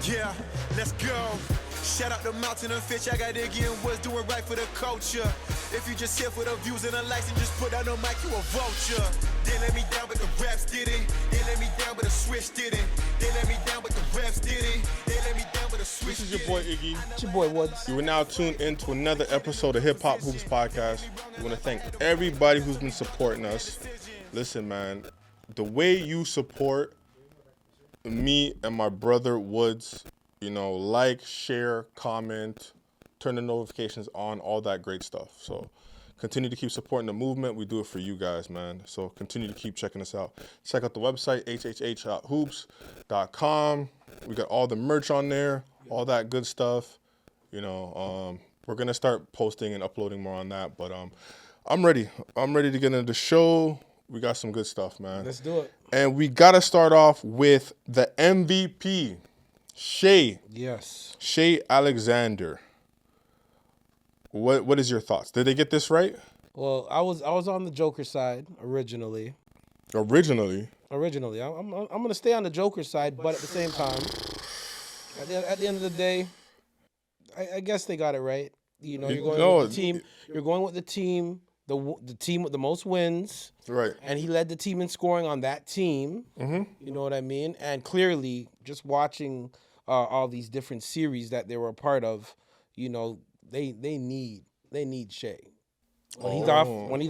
Yeah, let's go. Shout out the mountain and fish. I got Iggy and Woods doing right for the culture. If you just here for the views and the likes and just put out no mic, you a vulture. They let me down, but the raps did it. They let me down, but the switch did it. They let me down, but the raps did it. They let me down, but the switch did it. This is your boy Iggy. It's your boy Woods. You are now tuned into another episode of Hip Hop Hoops Podcast. We want to thank everybody who's been supporting us. Listen, man, the way you support me and my brother Woods, you know, like, share, comment, turn the notifications on, all that great stuff. So continue to keep supporting the movement. We do it for you guys, man. So continue to keep checking us out. Check out the website, hhhoops.com. We got all the merch on there, all that good stuff. You know, we're going to start posting and uploading more on that. But I'm ready. I'm ready to get into the show. We got some good stuff, man. Let's do it. And we got to start off with the MVP, Shai. Yes. Shai Alexander. What is your thoughts? Did they get this right? Well, I was on the Joker side originally. Originally, I'm gonna stay on the Joker side, but at the same time, at the end of the day, I guess they got it right. You know, you're going with the team. You're going with the team. The team with the most wins. right? And he led the team in scoring on that team. Mm-hmm. You know what I mean? And clearly, just watching all these different series that they were a part of, you know, they need Shai. When he's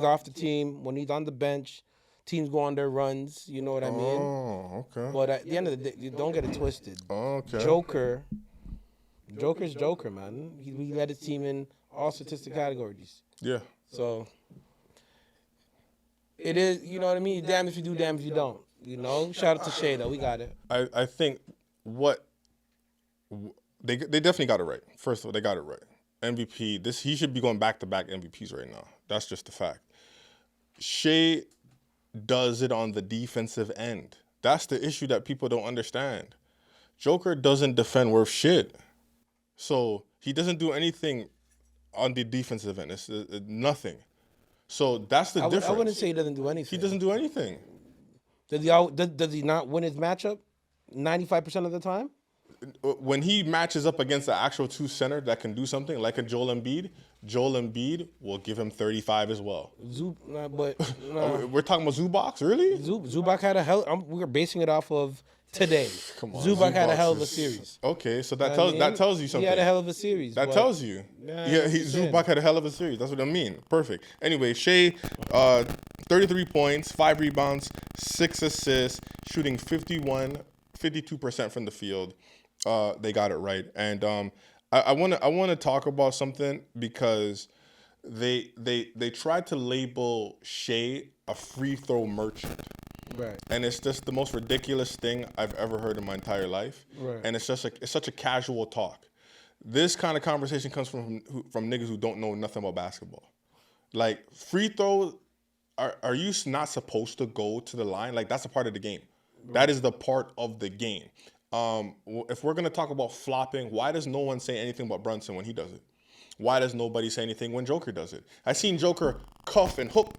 off the team, when he's on the bench, teams go on their runs. You know what I mean? Oh, okay. But at the end of the day, you don't get it twisted. Okay. Joker's Joker, man. He led his team in all statistic categories. Yeah. So it is, you know what I mean? Damn if you do, damn if you don't. You know? Shout out to Shai, though. We got it. I think they definitely got it right. First of all, they got it right. MVP. He should be going back-to-back MVPs right now. That's just a fact. Shai does it on the defensive end. That's the issue that people don't understand. Joker doesn't defend worth shit. So he doesn't do anything on the defensive end. It's nothing. So that's the difference. I wouldn't say he doesn't do anything. He doesn't do anything. Does he not win his matchup 95% of the time? When he matches up against the actual two center that can do something, like a Joel Embiid will give him 35 as well. But We're talking about Zubac, really? Zubac had a hell. We're basing it off of today. Come on, Zubac had a hell of a series. Okay, so that tells you something. He had a hell of a series. That tells you. Zubac had a hell of a series. That's what I mean. Perfect. Anyway, Shai, 33 points, 5 rebounds, 6 assists, shooting 52% from the field. They got it right. And I want to talk about something because they tried to label Shai a free throw merchant. Right. And it's just the most ridiculous thing I've ever heard in my entire life. Right. And it's such a casual talk. This kind of conversation comes from niggas who don't know nothing about basketball. Like, free throws, are you not supposed to go to the line? Like, that's a part of the game. Right. That is the part of the game. If we're going to talk about flopping, why does no one say anything about Brunson when he does it? Why does nobody say anything when Joker does it? I seen Joker cuff and hook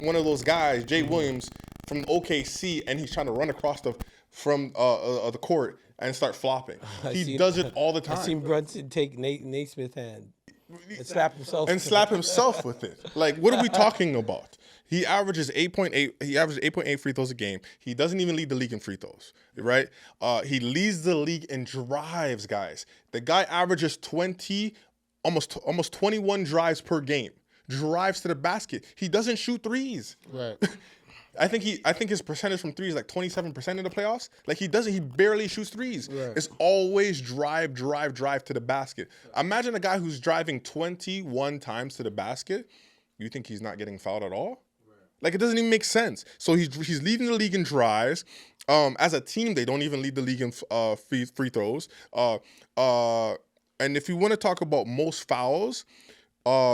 one of those guys, Jay Williams, from OKC, and he's trying to run across the court and start flopping. He does it all the time. I seen Brunson take Naismith's hand and slap himself with it. Like, what are we talking about? He averages 8.8. He averages 8.8 free throws a game. He doesn't even lead the league in free throws, right? He leads the league in drives, guys. The guy averages almost 21 drives per game. Drives to the basket. He doesn't shoot threes. Right. I think his percentage from three is like 27% in the playoffs. Like, he barely shoots threes. Right. It's always drive to the basket. Imagine a guy who's driving 21 times to the basket. You think he's not getting fouled at all? Right. Like, it doesn't even make sense. So he's leading the league in drives. As a team, they don't even lead the league in free throws. And if you want to talk about most fouls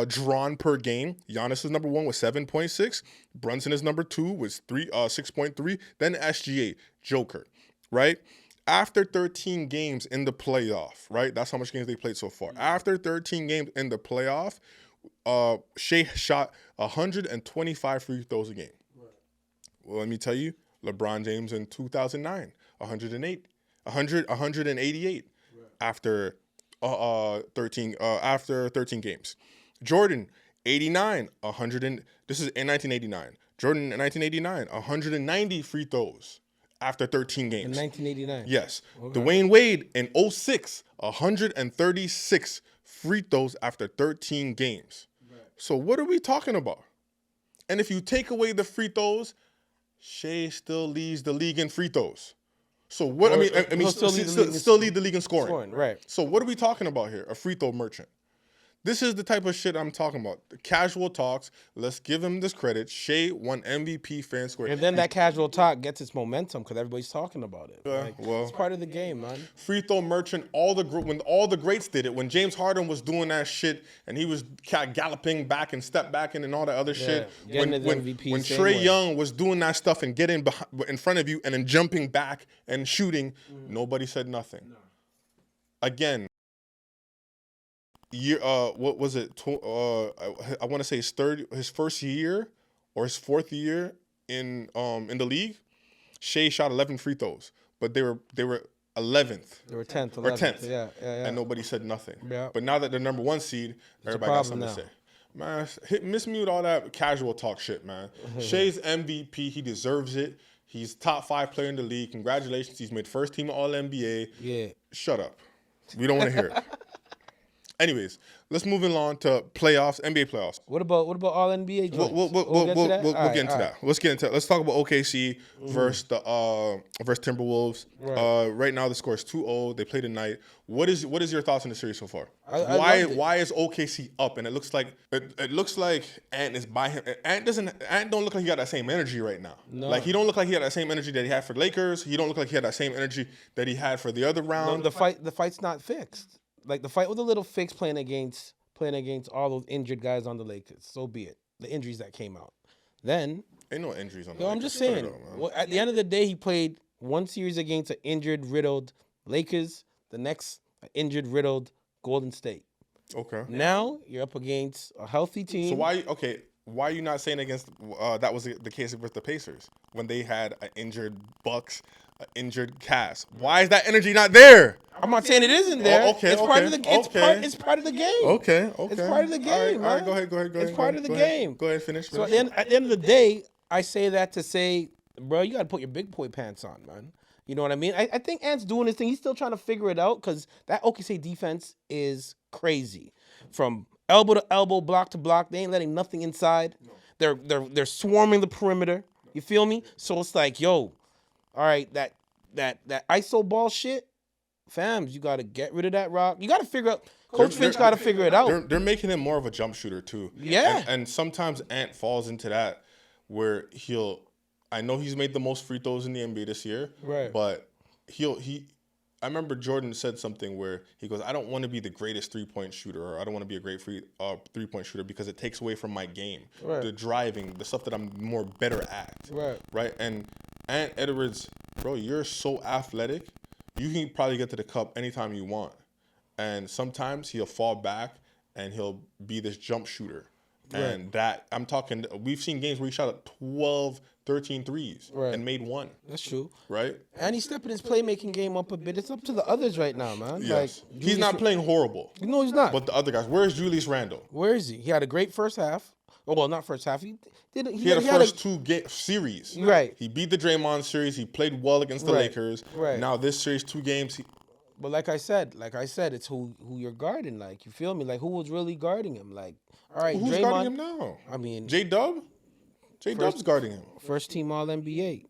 drawn per game, Giannis is number 1 with 7.6. Brunson is number 2 with 6.3. Then SGA, Joker, right? After 13 games in the playoff, right? That's how much games they played so far. After 13 games in the playoff, Shai shot 125 free throws a game. Right. Well, let me tell you, LeBron James in 2009, 188 after 13 games. Jordan, 89, 100 this is in 1989. Jordan in 1989, 190 free throws after 13 games. In 1989. Yes. Okay. Dwayne Wade in 06, 136 free throws after 13 games. Right. So what are we talking about? And if you take away the free throws, Shea still leads the league in free throws. So what? I mean, still lead the league in scoring. Right. So what are we talking about here? A free throw merchant. This is the type of shit I'm talking about. The casual talks. Let's give him this credit. Shea won MVP fair and square. And then that casual talk gets its momentum because everybody's talking about it. Well, it's part of the game, man. Free throw merchant. When all the greats did it. When James Harden was doing that shit and he was galloping back and step backing and all that other shit. When Trae Young was doing that stuff and getting in front of you and then jumping back and shooting, nobody said nothing. No. Again. What was it? I want to say his first year or his fourth year in the league. Shea shot 11 free throws, but they were 11th. They were 10th. Or 10th. Yeah. And nobody said nothing. Yeah. But now that they're number one seed, everybody got something to say. Man, mismute all that casual talk shit, man. Shea's MVP. He deserves it. He's top 5 player in the league. Congratulations. He's made first team All-NBA. Yeah. Shut up. We don't want to hear it. Anyways, let's move on to playoffs, NBA playoffs. What about all NBA joints? We'll get into that. Let's get into it. Let's talk about OKC versus Timberwolves. Right now the score is 2-0. They play tonight. What is your thoughts on the series so far? Why is OKC up? And it looks like Ant is by him. Ant don't look like he got that same energy right now. No. Like he don't look like he had that same energy that he had for Lakers. He don't look like he had that same energy that he had for the other round. No, the fight's not fixed. Like the fight was a little fixed playing against all those injured guys on the Lakers. So be it. The injuries that came out. Then ain't no injuries on the Lakers. I'm just saying. At the end of the day, he played one series against an injured, riddled Lakers. The next, an injured, riddled Golden State. Okay. Now you're up against a healthy team. So why are you not saying against that was the case with the Pacers when they had an injured Bucks, an injured Cavs? Why is that energy not there? I'm not saying it isn't there. It's part of the game. Okay. It's part of the game. Okay. It's part of the game, all right, go ahead. It's part of the game. Go ahead, finish. So at the end of the day, I say that to say, bro, you got to put your big boy pants on, man. You know what I mean? I think Ant's doing his thing. He's still trying to figure it out because that OKC defense is crazy. From elbow to elbow, block to block, they ain't letting nothing inside. No. They're swarming the perimeter. You feel me? So it's like, yo, all right, that ISO ball shit, fams, you got to get rid of that rock. You got to figure out. Coach Finch got to figure it out. They're making him more of a jump shooter too. Yeah. And sometimes Ant falls into that where I know he's made the most free throws in the NBA this year. Right. But I remember Jordan said something where he goes, I don't want to be the greatest three-point shooter, or I don't want to be a great three-point shooter because it takes away from my game. Right. The driving, the stuff that I'm more better at. Right. And Ant Edwards, bro, you're so athletic. You can probably get to the cup anytime you want. And sometimes he'll fall back and he'll be this jump shooter. Right. And that, I'm talking, we've seen games where he shot 12, 13 threes and made one. That's true. Right? And he's stepping his playmaking game up a bit. It's up to the others right now, man. Yes. Like, he's not playing horrible. No, he's not. But the other guys, where's Julius Randle? Where is he? He had a great first half. Oh, well, not first half. He had the first two series. Right. He beat the Draymond series. He played well against the Lakers. Right. Now this series, 2 games. But like I said, it's who you're guarding. Like, you feel me? Like, who was really guarding him? Like, all right, who's Draymond, guarding him now? I mean, J-Dub? J-Dub's guarding him. First team All-NBA.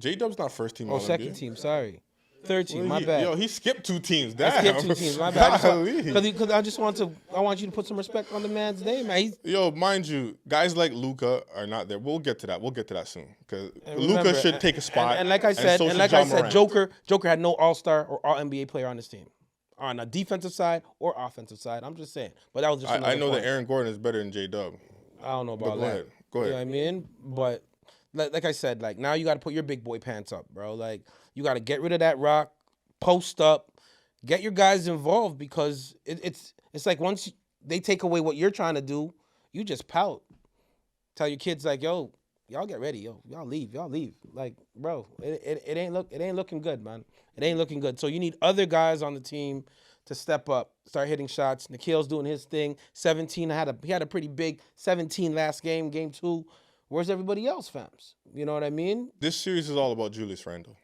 J-Dub's not first team All-NBA. Second team, sorry. Third team, my bad. Yo, he skipped 2 teams. Damn. I skipped 2 teams, my bad. Because I want you to put some respect on the man's name, man. Yo, mind you, guys like Luka are not there. We'll get to that. We'll get to that soon. Because Luka should take a spot. And like I said, Joker had no All-Star or All-NBA player on his team. On a defensive side or offensive side. I'm just saying. But that was just I know that Aaron Gordon is better than J-Dub. I don't know about that. Go ahead. You know what I mean? But like I said, like, now you got to put your big boy pants up, bro. Like, you got to get rid of that rock, post up, get your guys involved, because it's like once they take away what you're trying to do, you just pout. Tell your kids, like, yo, y'all get ready, yo. Y'all leave. Like, bro, it ain't looking good, man. It ain't looking good. So you need other guys on the team to step up, start hitting shots. Nikhil's doing his thing. 17, he had a pretty big 17 last game, game 2. Where's everybody else, fams? You know what I mean? This series is all about Julius Randle.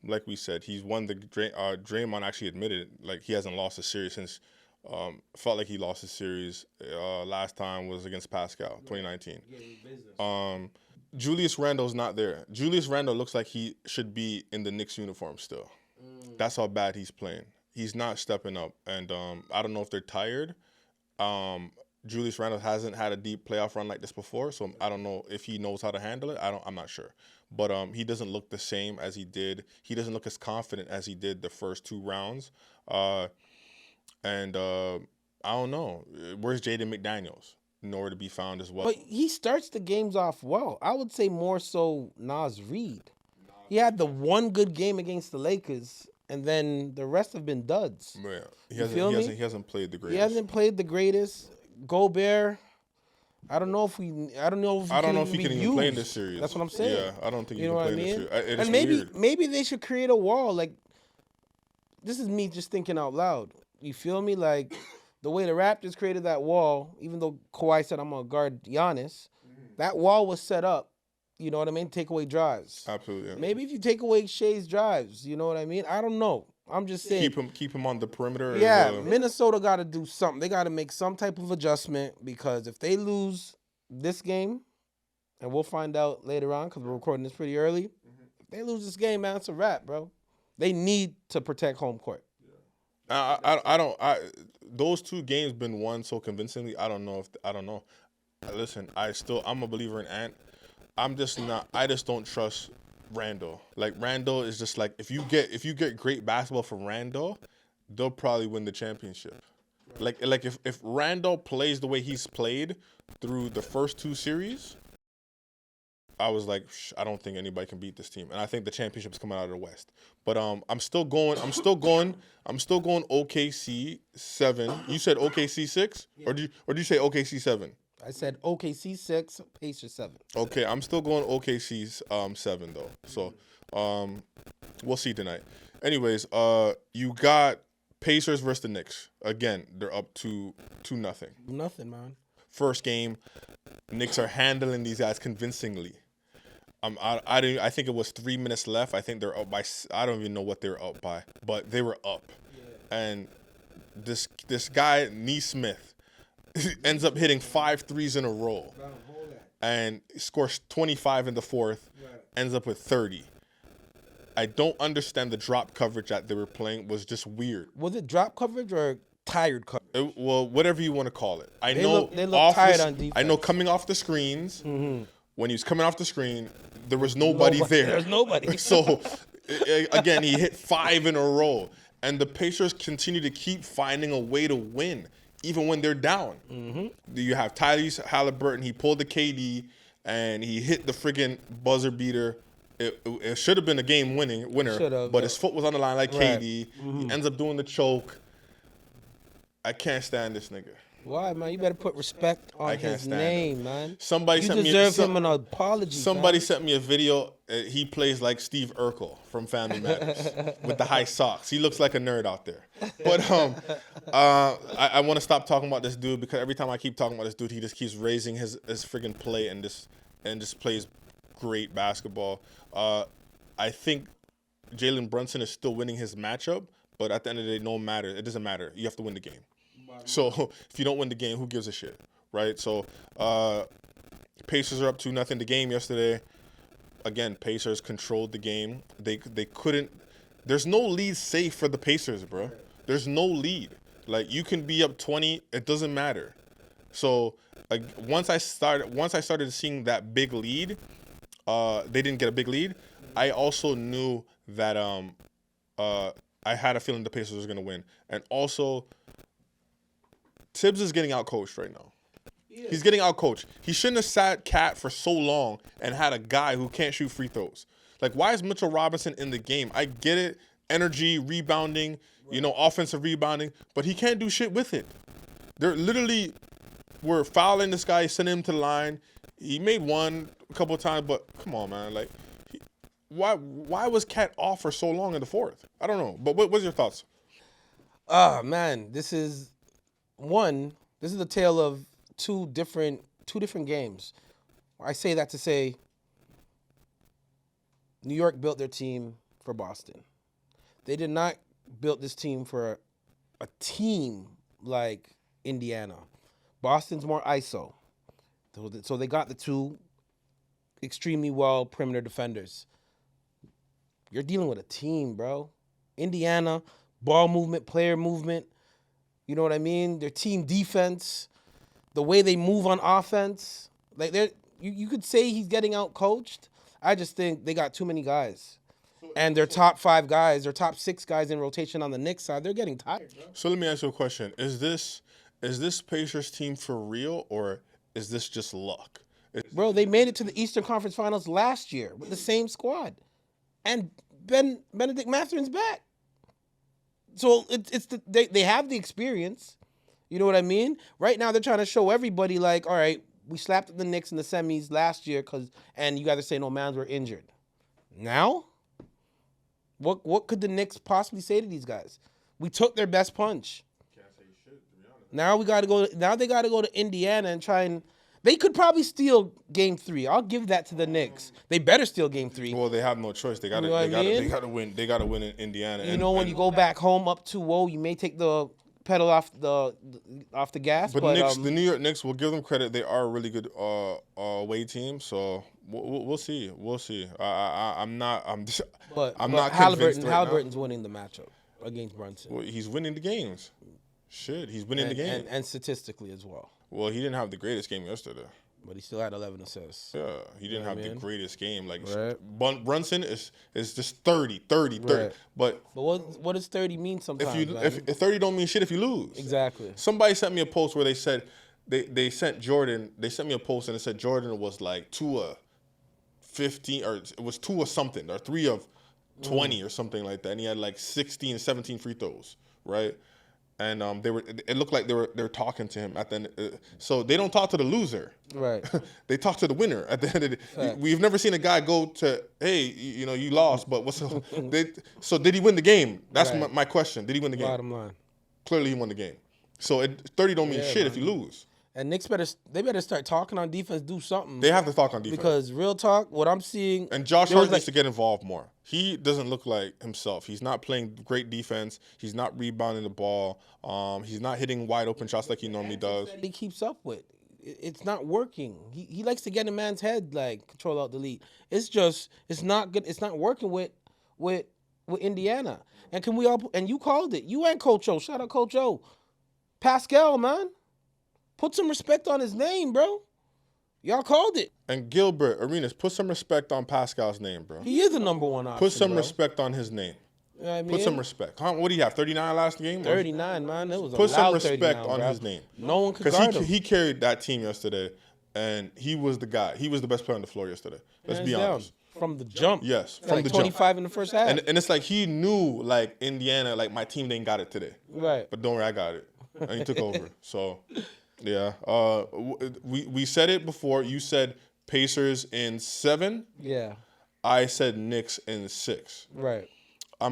Like we said, he's won the Draymond actually admitted it. Like, he hasn't lost a series since felt like he lost his series last time was against Pascal, 2019. Julius Randle's not there. Julius Randle looks like he should be in the Knicks uniform still. That's how bad he's playing. He's not stepping up, and I don't know if they're tired. Julius Randle hasn't had a deep playoff run like this before, so I don't know if he knows how to handle it. I'm not sure. But he doesn't look the same as he did. He doesn't look as confident as he did the first 2 rounds. And I don't know. Where's Jaden McDaniels? Nowhere to be found as well. But he starts the games off well. I would say more so Naz Reid. He had the one good game against the Lakers, and then the rest have been duds. Yeah, he hasn't played the greatest. He hasn't played the greatest. Gobert, I don't know if he can even play in this series. That's what I'm saying. Yeah, I don't think he can play in this series. And maybe they should create a wall. Like, this is me just thinking out loud. You feel me? Like, the way the Raptors created that wall, even though Kawhi said I'm gonna guard Giannis, that wall was set up. You know what I mean? Take away drives. Absolutely. Yeah. Maybe if you take away Shea's drives, you know what I mean? I don't know. I'm just saying. Keep him on the perimeter. Yeah, Minnesota got to do something. They got to make some type of adjustment, because if they lose this game, and we'll find out later on because we're recording this pretty early, if they lose this game, man, it's a wrap, bro. They need to protect home court. Those 2 games been won so convincingly. I don't know. Listen, I'm a believer in Ant. I just don't trust Randle. Like, Randle is just like, if you get great basketball from Randle, they'll probably win the championship. Like if Randle plays the way he's played through the first 2 series, I was like, I don't think anybody can beat this team, and I think the championship's coming out of the West. But I'm still going OKC 7. You said OKC 6, or did you say OKC 7? I said OKC 6, Pacers 7. Okay, I'm still going OKC's 7 though. So we'll see tonight. Anyways, you got Pacers versus the Knicks. Again, they're up 2-0. Nothing, man. First game, Knicks are handling these guys convincingly. I think it was 3 minutes left. I think they're up by. I don't even know what they were up by, but they were up. Yeah. And this guy Nesmith ends up hitting 5 threes in a row, and scores 25 in the fourth. Right. Ends up with 30. I don't understand the drop coverage that they were playing. Was just weird. Was it drop coverage or tired coverage? Well, whatever you want to call it. They look tired on defense. I know coming off the screens, when he was coming off the screen, there was nobody there. There's nobody. So, again, he hit 5 in a row. And the Pacers continue to keep finding a way to win, even when they're down. You have Tyrese Halliburton. He pulled the KD, and he hit the friggin' buzzer beater. It should have been a game winner, but his foot was on the line like KD. He ends up doing the choke. I can't stand this nigga. Why, man? You better put respect on his name, man. Somebody you deserve him an apology. Somebody sent me a video. He plays like Steve Urkel from Family Matters with the high socks. He looks like a nerd out there. But I want to stop talking about this dude, because every time I keep talking about this dude, he just keeps raising his friggin' play and just plays great basketball. I think Jalen Brunson is still winning his matchup, but at the end of the day, no matter. It doesn't matter. You have to win the game. So if you don't win the game, who gives a shit, right? So Pacers are up 2-0 the game yesterday. Again, Pacers controlled the game. They couldn't. There's no lead safe for the Pacers, bro. There's no lead. Like, you can be up 20, it doesn't matter. So once I started seeing that big lead, they didn't get a big lead. I also knew that I had a feeling the Pacers was gonna win, and also Tibbs is getting outcoached right now. Yeah. He's getting outcoached. He shouldn't have sat Cat for so long and had a guy who can't shoot free throws. Like, why is Mitchell Robinson in the game? I get it, energy, rebounding, offensive rebounding, but he can't do shit with it. They're literally, we're fouling this guy, sending him to the line. He made one a couple of times, but come on, man. Like, why was Cat off for so long in the fourth? I don't know. But what's your thoughts? Man, this is the tale of two different games. I say that to say New York built their team for Boston. They did not build this team for a team like Indiana. Boston's more ISO. So they got the two extremely well perimeter defenders. You're dealing with a team, bro. Indiana, ball movement, player movement. You know what I mean? Their team defense, the way they move on offense. Like you could say he's getting out coached. I just think they got too many guys. And their top 5 guys, their top 6 guys in rotation on the Knicks side, they're getting tired, bro. So let me ask you a question. Is this Pacers team for real, or is this just luck? Bro, they made it to the Eastern Conference Finals last year with the same squad. And Benedict Matherin's back. So they have the experience. You know what I mean? Right now they're trying to show everybody like, all right, we slapped the Knicks in the semis last year and you guys are saying, no, mans were injured. Now? What could the Knicks possibly say to these guys? We took their best punch. Can't say shit, to be honest. Now they got to go to Indiana and try and. They could probably steal Game 3. I'll give that to the Knicks. They better steal Game 3. Well, they have no choice. They got to win. They got to win in Indiana. When you go back home up 2-0, you may take the pedal off the gas. But the New York Knicks, will give them credit. They are a really good away team. So we'll see. We'll see. I'm not convinced Halliburton's winning the matchup against Brunson. Well, he's winning the games. Shit, he's winning the game. And statistically as well. Well, he didn't have the greatest game yesterday. But he still had 11 assists. Yeah, he didn't have the greatest game. Like, right. Brunson is just 30. Right. But what does 30 mean sometimes? If 30 don't mean shit if you lose. Exactly. Somebody sent me a post where they said they sent Jordan. They sent me a post and it said Jordan was like 2 of 15, or it was 2 of something, or 3 of 20 or something like that, and he had like 16, 17 free throws, right? And it looked like they were talking to him at the end. So they don't talk to the loser. Right. They talk to the winner at the end of the day. We've never seen a guy go to, hey, you lost, but so did he win the game? That's right. my question. Did he win the game? Bottom line. Clearly he won the game. So 30 don't mean shit if you lose. And Knicks better start talking on defense, do something. They have to talk on defense. Because real talk, what I'm seeing... And Josh Hart needs to get involved more. He doesn't look like himself. He's not playing great defense. He's not rebounding the ball. He's not hitting wide open shots like he normally does. He keeps up with. It's not working. He likes to get in a man's head, like control alt delete. It's not good. It's not working with Indiana. And you called it. You and Coach O. Shout out Coach O. Pascal, man. Put some respect on his name, bro. Y'all called it. And Gilbert Arenas, put some respect on Pascal's name, bro. He is the number 1 option. Put some respect on his name. You know what I mean? Put some respect. What do you have? 39 last game? 39, man. That was Put some respect 39, on bro. his name. No one could guard him. He carried that team yesterday, and he was the guy. He was the best player on the floor yesterday. Let's be honest. From the jump. Yes, from the 25 in the first half. And it's like he knew, like, Indiana, like, my team didn't got it today. Right. But don't worry, I got it. And he took over. So, yeah. We said it before. You said Pacers in 7. Yeah. I said Knicks in 6. Right. I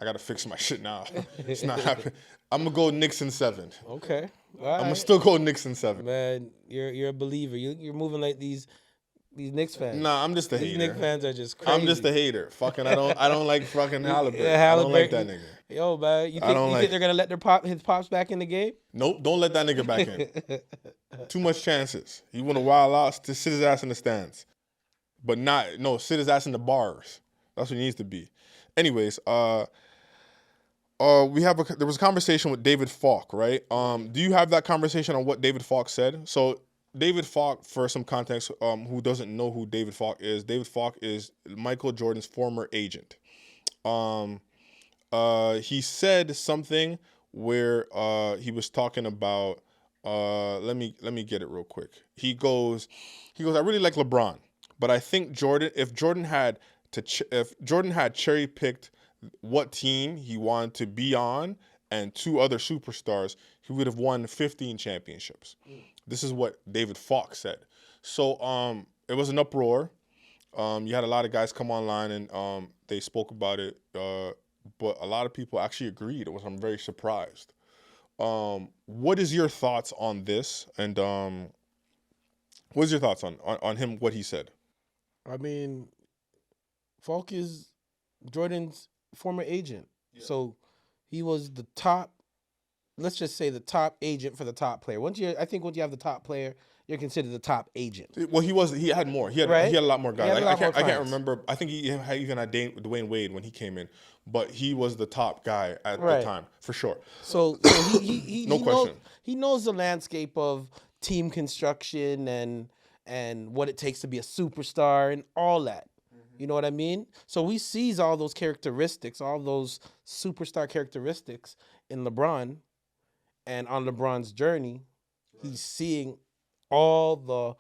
gotta fix my shit now. It's not happening. I'm gonna go Knicks in 7. Okay. All I'm right. gonna still go Knicks in 7. Man, you're a believer. You're moving like these Knicks fans. Nah, I'm just a hater. These Knicks fans are just crazy. I'm just a hater. Fucking, I don't like fucking Halliburton. Yeah, I don't like that nigga. Yo, man, you think they're gonna let his pops back in the game? Nope, don't let that nigga back in. Too much chances. He want to wild out to sit his ass in the stands, but sit his ass in the bars. That's what he needs to be. Anyways, there was a conversation with David Falk, right? Do you have that conversation on what David Falk said? So David Falk, for some context, who doesn't know who David Falk is Michael Jordan's former agent. He said something where he was talking about. Let me get it real quick. He goes, I really like LeBron, but I think if Jordan had cherry picked what team he wanted to be on and 2 other superstars, he would have won 15 championships. This is what David Falk said. So it was an uproar. You had a lot of guys come online and they spoke about it, but a lot of people actually agreed, which I'm very surprised. What is your thoughts on this? And what's your thoughts on him, what he said? I mean, Falk is Jordan's former agent. Yeah. So he was the top, let's just say the top agent for the top player. I think once you have the top player, you're considered the top agent. Well, he had more. He had a lot more guys. I can't remember. I think he even had Dwayne Wade when he came in, but he was the top guy at the time for sure. So he no question. He knows the landscape of team construction and what it takes to be a superstar and all that. You know what I mean? So he sees all those characteristics, all those superstar characteristics in LeBron, and on LeBron's journey, he's seeing all the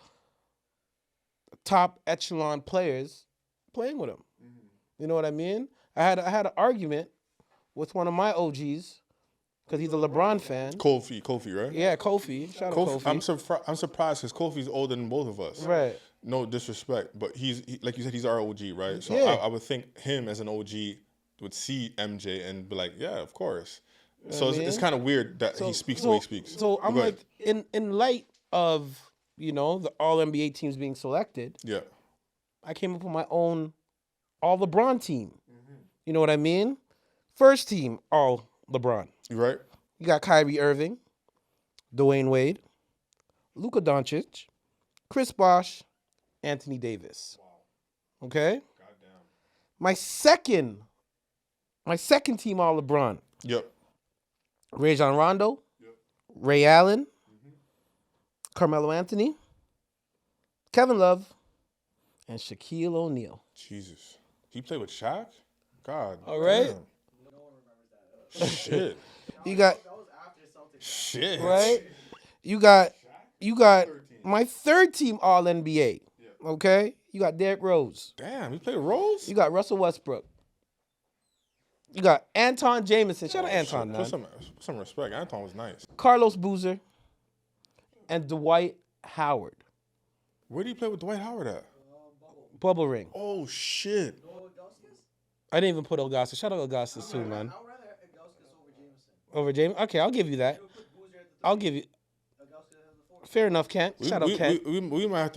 top echelon players playing with him. You know what I mean? I had an argument with one of my OGs because he's a LeBron fan. Kofi, right? Yeah, Kofi. Shout out Kofi. I'm surprised because Kofi's older than both of us. Right. No disrespect, but like you said, he's our OG, right? So I would think him as an OG would see MJ and be like, yeah, of course. So it's kind of weird that he speaks the way he speaks. So I'm like, in light of, the all NBA teams being selected, I came up with my own all LeBron team. You know what I mean? First team, all LeBron. You right? You got Kyrie Irving, Dwayne Wade, Luka Doncic, Chris Bosh, Anthony Davis. Wow. Okay? Goddamn. My second team, all LeBron. Yep. Rajon Rondo, Ray Allen, Carmelo Anthony, Kevin Love, and Shaquille O'Neal. Jesus. He played with Shaq? God. All right. Damn. No one remembers that. Shit. You got shit. Right? You got my third team all NBA. Okay? You got Derrick Rose. Damn, he played Rose? You got Russell Westbrook. You got Anton Jameson. Shout out Anton, man. Put some respect. Anton was nice. Carlos Boozer and Dwight Howard. Where did he play with Dwight Howard at? Bubble Ring. Oh, shit. I didn't even put Augustus. Shout out Augustus, too, man. I'd rather Augustus over Jameson. Over Jameson? Okay, I'll give you that. I'll give you. Fair enough, Kent. Shout out Kent. We might have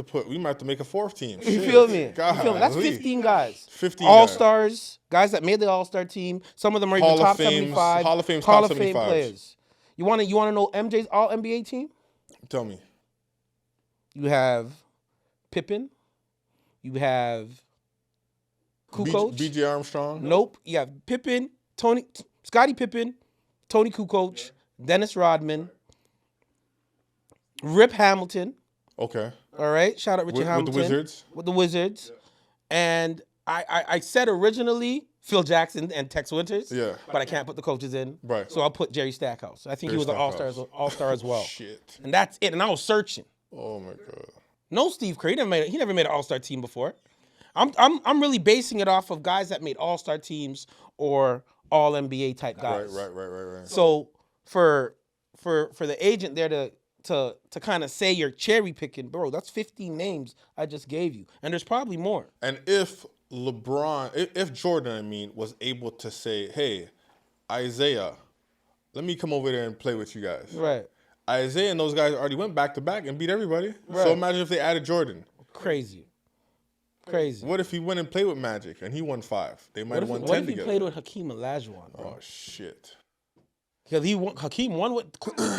to make a fourth team. You feel me? God, you feel me? That's 15 guys. 15 All-stars, guys that made the All-Star team. Some of them are even top 75. Hall of Fame players. You want to know MJ's All-NBA team? Tell me. You have Pippen. You have Kukoc. B.J. Armstrong. Nope. You have Pippen, Scottie Pippen, Tony Kukoc, Dennis Rodman, Rip Hamilton. Okay. All right. Shout out Richard Hamilton. With the Wizards. Yeah. And I said originally Phil Jackson and Tex Winters. Yeah. But I can't put the coaches in. Right. So I'll put Jerry Stackhouse. I think he was an all-star as well. Shit. And that's it. And I was searching. Oh my God. No Steve Kerr. He never made an all-star team before. I'm really basing it off of guys that made all-star teams or all NBA type guys. Right. So for the agent there to kind of say you're cherry picking, bro, that's 15 names I just gave you. And there's probably more. And if Jordan, was able to say, hey, Isaiah, let me come over there and play with you guys. Right. Isaiah and those guys already went back-to-back and beat everybody. Right. So imagine if they added Jordan. Crazy. What if he went and played with Magic and he won 5? They might have won 10 together. What if he played with Hakeem Olajuwon, bro? Oh, shit. Because Hakeem won with...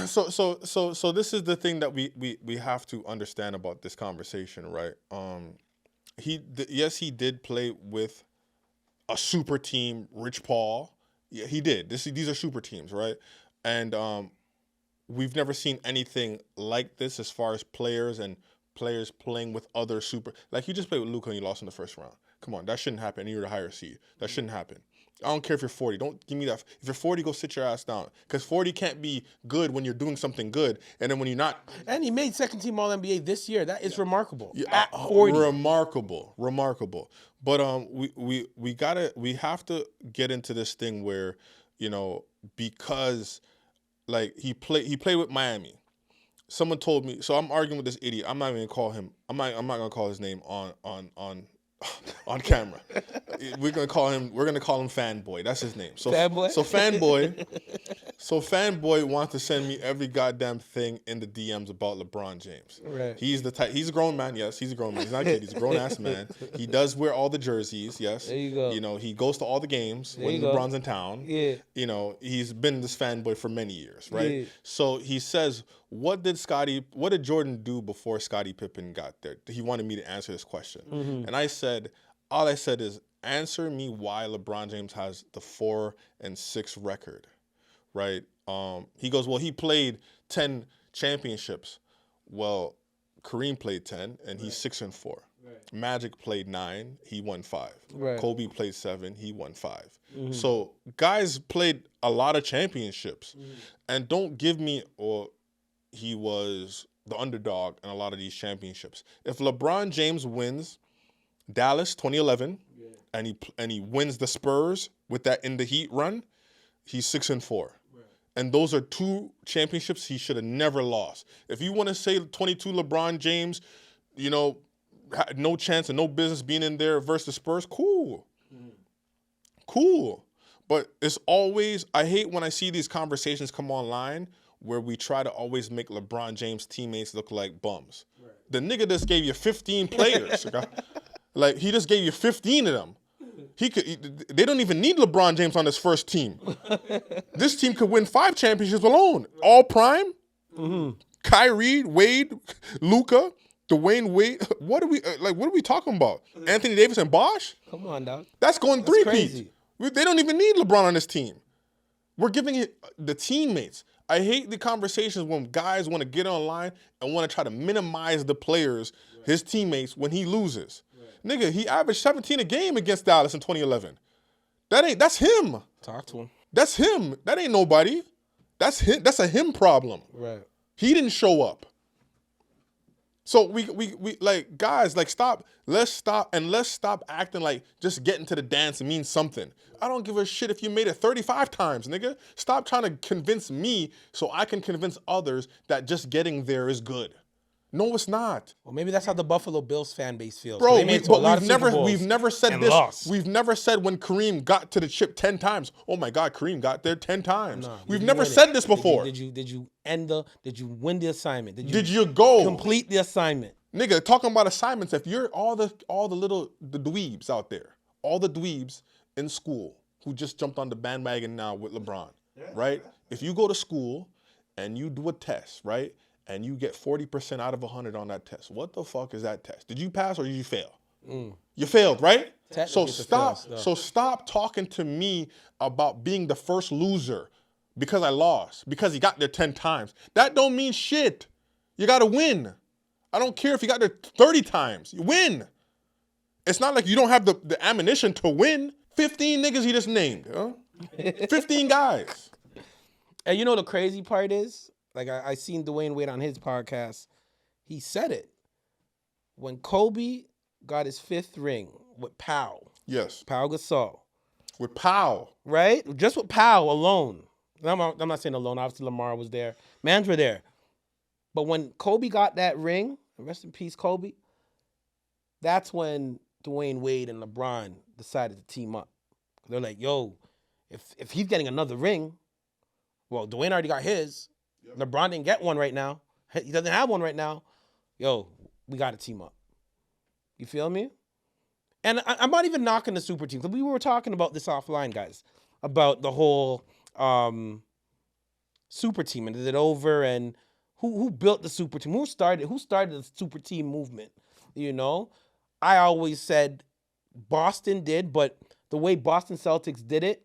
So this is the thing that we have to understand about this conversation, right? Yes, he did play with a super team, Rich Paul. Yeah, he did. These are super teams, right? And we've never seen anything like this as far as players playing with other super. Like, you just played with Luka and you lost in the first round. Come on, that shouldn't happen. You're the higher seed. That shouldn't happen. I don't care if you're 40. Don't give me that. If you're 40, go sit your ass down. Because 40 can't be good when you're doing something good, and then when you're not. And he made second team All NBA this year. That is remarkable. Yeah, at 40. Remarkable. But we have to get into this thing where, because like he played with Miami. someone told me. So I'm arguing with this idiot. I'm not even gonna call him. I'm not gonna call his name on on camera. We're gonna call him Fanboy. That's his name. So Fanboy? So Fanboy wants to send me every goddamn thing in the DMs about LeBron James. Right. He's the type. He's a grown man. Yes, he's a grown man. He's not a kid. He's a grown ass man. He does wear all the jerseys. Yes. There you go. You know, he goes to all the games when you go. LeBron's in town. Yeah. You know, he's been this fanboy for many years, right? Yeah. So he says, what did Jordan do before Scottie Pippen got there? He wanted me to answer this question. And all I said is, answer me why LeBron James has the 4-6 record, right? He goes, well, he played 10 championships. Well, Kareem played 10, and he's 6-4. Right. Magic played 9, he won 5. Right. Kobe played 7, he won 5. So guys played a lot of championships, and don't give me, or he was the underdog in a lot of these championships. If LeBron James wins Dallas 2011, and he wins the Spurs with that in the Heat run, he's 6-4. And those are 2 championships he should have never lost. If you want to say 22 LeBron James, you know, had no chance and no business being in there versus the Spurs, cool. Cool. But it's always, I hate when I see these conversations come online where we try to always make LeBron James teammates look like bums. Right. The nigga just gave you 15 players. Okay? Like, he just gave you 15 of them. They don't even need LeBron James on this first team. This team could win 5 championships alone. All prime. Kyrie, Wade, Luka, Dwayne Wade. What are we talking about? Anthony Davis and Bosh? Come on, dog. That's going 3-peat. Crazy. They don't even need LeBron on this team. We're giving it the teammates. I hate the conversations when guys want to get online and want to try to minimize the players, his teammates, when he loses. Nigga, he averaged 17 a game against Dallas in 2011. That's him. Talk to him. That's him. That ain't nobody. That's him. That's a him problem. Right. He didn't show up. So we like, guys, like, stop. Let's stop acting like just getting to the dance means something. I don't give a shit if you made it 35 times, nigga. Stop trying to convince me so I can convince others that just getting there is good. No, it's not. Well, maybe that's how the Buffalo Bills fan base feels. Bro, we've never said this. Lost. We've never said when Kareem got to the chip 10 times. Oh my God, Kareem got there 10 times. We've never said this before. Did you win the assignment? Did you go complete the assignment? Nigga, talking about assignments, if you're all the dweebs out there, all the dweebs in school who just jumped on the bandwagon now with LeBron, right? If you go to school and you do a test, right? And you get 40% out of 100 on that test. What the fuck is that test? Did you pass or did you fail? You failed, right? So stop talking to me about being the first loser because I lost, because he got there 10 times. That don't mean shit. You got to win. I don't care if you got there 30 times. You win. It's not like you don't have the ammunition to win. 15 niggas he just named. Huh? 15 guys. And you know the crazy part is? Like, I seen Dwayne Wade on his podcast. He said it. When Kobe got his 5th ring with Powell. Yes. Pau Gasol. With Powell. Right? Just with Powell alone. I'm not saying alone. Obviously, Lamar was there. Mans were there. But when Kobe got that ring, rest in peace, Kobe, that's when Dwayne Wade and LeBron decided to team up. They're like, yo, if he's getting another ring, well, Dwayne already got his. LeBron didn't get one right now. He doesn't have one right now. Yo, we got to team up. You feel me? And I'm not even knocking the super teams. We were talking about this offline, guys, about the whole super team and is it over and who built the super team? Who started the super team movement? You know, I always said Boston did, but the way Boston Celtics did it,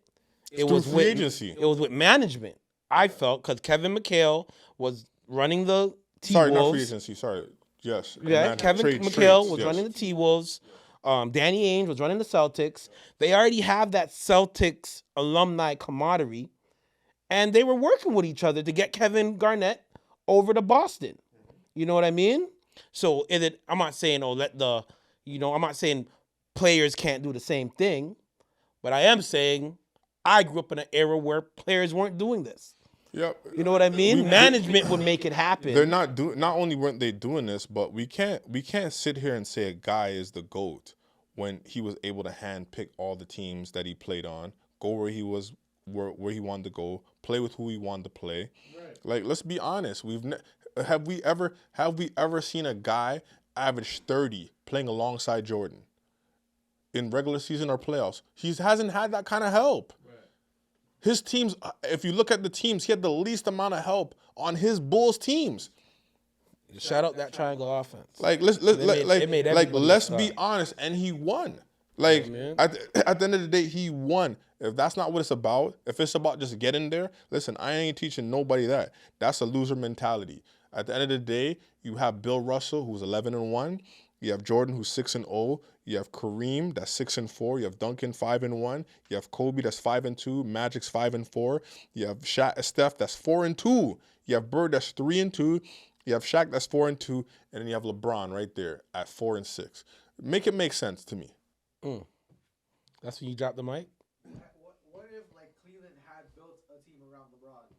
it was free agency. It was with management. I felt because Kevin McHale was running the T-Wolves. Sorry, not free agency. Sorry. Yes. Yeah, Kevin McHale was running the T-Wolves. Danny Ainge was running the Celtics. They already have that Celtics alumni camaraderie, and they were working with each other to get Kevin Garnett over to Boston. You know what I mean? So I'm not saying I'm not saying players can't do the same thing, but I am saying I grew up in an era where players weren't doing this. Yep. You know what I mean? Management would make it happen. They're not doing. Not only weren't they doing this, but we can't sit here and say a guy is the GOAT when he was able to handpick all the teams that he played on, go where he was, where he wanted to go, play with who he wanted to play. Right. Like, let's be honest. Have we ever seen a guy average 30 playing alongside Jordan in regular season or playoffs? He hasn't had that kind of help. Right. His teams, if you look at the teams, he had the least amount of help on his Bulls teams. Shout out that triangle offense. Like let's be honest, and he won. Like at the end of the day, he won. If that's not what it's about, if it's about just getting there, listen, I ain't teaching nobody that. That's a loser mentality. At the end of the day, you have Bill Russell, who's 11-1. You have Jordan, who's 6-0. You have Kareem, that's 6-4. You have Duncan, 5-1. You have Kobe, that's 5-2. Magic's 5-4. You have Steph, that's 4-2. You have Bird, that's 3-2. You have Shaq, that's 4-2, and then you have LeBron right there at 4-6. Make it make sense to me. That's when you drop the mic. What if like Cleveland had built a team around LeBron?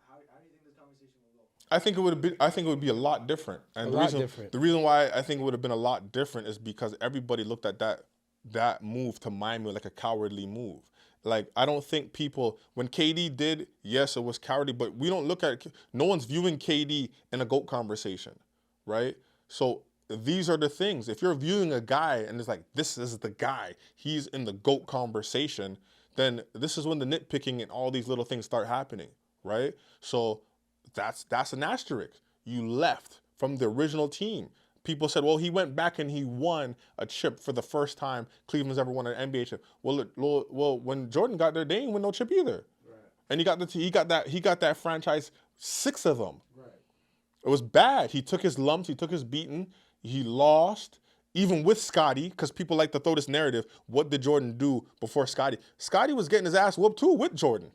How do you think this conversation will go? I think it would be a lot different. And the reason why I think it would have been a lot different is because everybody looked at that move to Miami like a cowardly move. Like, I don't think people, when KD did, yes, it was cowardly, but we don't look at it. No one's viewing KD in a GOAT conversation, right? So these are the things. If you're viewing a guy and it's like, this is the guy, he's in the GOAT conversation, then this is when the nitpicking and all these little things start happening, right? So that's an asterisk. You left from the original team. People said, well, he went back and he won a chip for the first time Cleveland's ever won an NBA chip. Well, when Jordan got there, they didn't win no chip either. Right. And he got that franchise 6 of them. Right. It was bad. He took his lumps, he took his beating, he lost. Even with Scotty, because people like to throw this narrative, what did Jordan do before Scotty? Scotty was getting his ass whooped too with Jordan.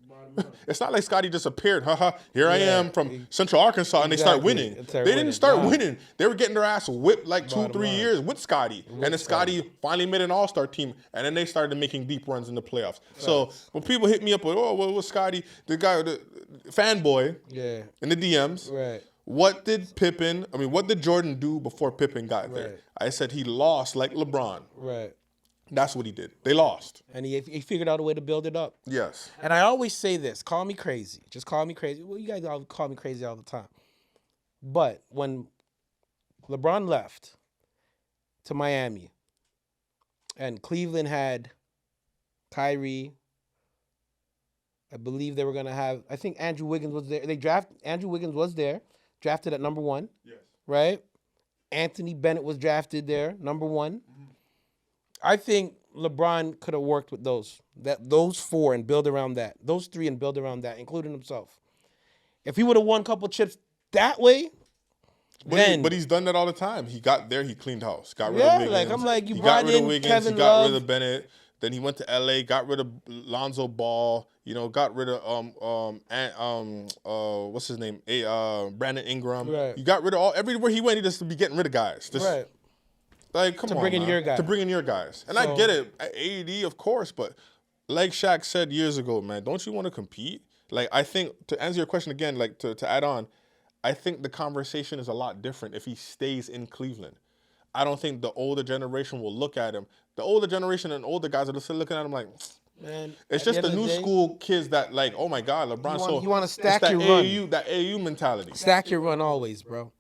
It's not like Scotty just appeared, here I am from Central Arkansas, and they start winning. They didn't start winning. They were getting their ass whipped like 2-3 years with Scotty. And then Scotty finally made an all-star team, and then they started making deep runs in the playoffs. So when people hit me up with, what was Scotty, the guy, the fanboy in the DMs, right. What did Jordan do before Pippen got there? I said he lost like LeBron. Right. That's what he did. They lost. And he figured out a way to build it up. Yes. And I always say this, call me crazy. Just call me crazy. Well, you guys all call me crazy all the time. But when LeBron left to Miami and Cleveland had Kyrie, I believe they were going to have, I think Andrew Wiggins was there. Andrew Wiggins was there, drafted at number 1. Yes. Right? Anthony Bennett was drafted there, number 1. Mm-hmm. I think LeBron could have worked with those 4 and build around that. Those 3 and build around that, including himself. If he would have won a couple chips that way, but he's done that all the time. He got there, he cleaned house, got rid of Wiggins. You brought in Kevin he got Love. rid of Bennett. Then he went to LA, got rid of Lonzo Ball. Got rid of what's his name? Brandon Ingram. Right. You got rid of everywhere he went. He just be getting rid of guys. Right. Like, come on, to bring in your guys. To bring in your guys. And I get it, AD, of course, but like Shaq said years ago, man, don't you want to compete? Like, I think, to answer your question again, like, to add on, I think the conversation is a lot different if he stays in Cleveland. I don't think the older generation will look at him. The older generation and older guys are just looking at him like, man, it's just the new school kids that like, oh my God, LeBron. You want to stack your run. That AU mentality. Stack your run always, bro.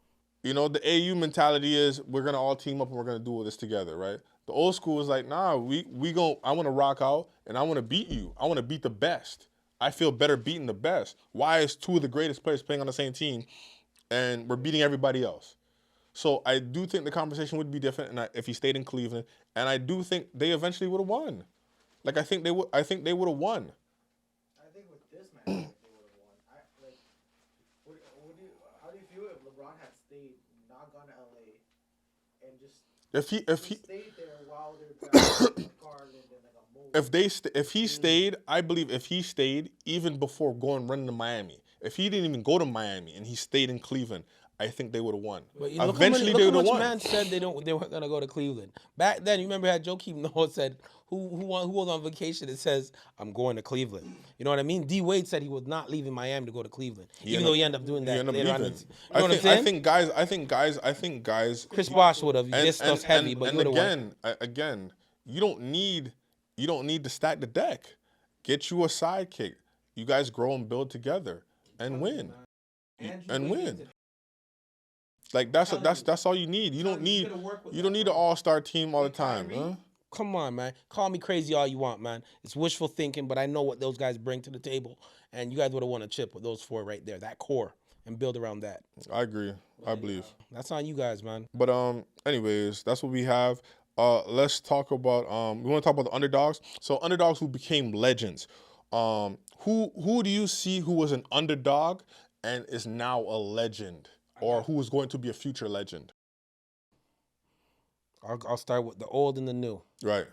The AU mentality is we're gonna all team up and we're gonna do all this together, right? The old school is like, nah, I want to rock out and I want to beat you. I want to beat the best. I feel better beating the best. Why is 2 of the greatest players playing on the same team and we're beating everybody else? So I do think the conversation would be different if he stayed in Cleveland, and I do think they eventually would have won. Like, I think they would have won. I think with this match, they would have won. How do you feel if LeBron had stayed, not gone to LA, and just stayed there while they're drafting Garland and like a mold? If he stayed, I believe if he stayed even before running to Miami, if he didn't even go to Miami and he stayed in Cleveland, I think they would have won. But Eventually, they look would how have much won. man said they weren't gonna go to Cleveland. Back then, you remember how Joakim Noah said who was on vacation and says I'm going to Cleveland. You know what I mean? D Wade said he was not leaving Miami to go to Cleveland, even though he ended up doing that later on. You know what I'm saying? I think guys. Chris Bosh would have dissed us heavy, but you would have won. Again, you don't need to stack the deck. Get you a sidekick. You guys grow and build together and win. And win. Like that's all you need. You don't need an all-star team all the time, huh? Come on, man. Call me crazy all you want, man. It's wishful thinking, but I know what those guys bring to the table. And you guys would have won a chip with those 4 right there, that core, and build around that. I agree. I believe. That's on you guys, man. But anyways, that's what we have. Let's talk about we want to talk about the underdogs. So underdogs who became legends. Who do you see who was an underdog and is now a legend, or who is going to be a future legend? I'll start with the old and the new. Right.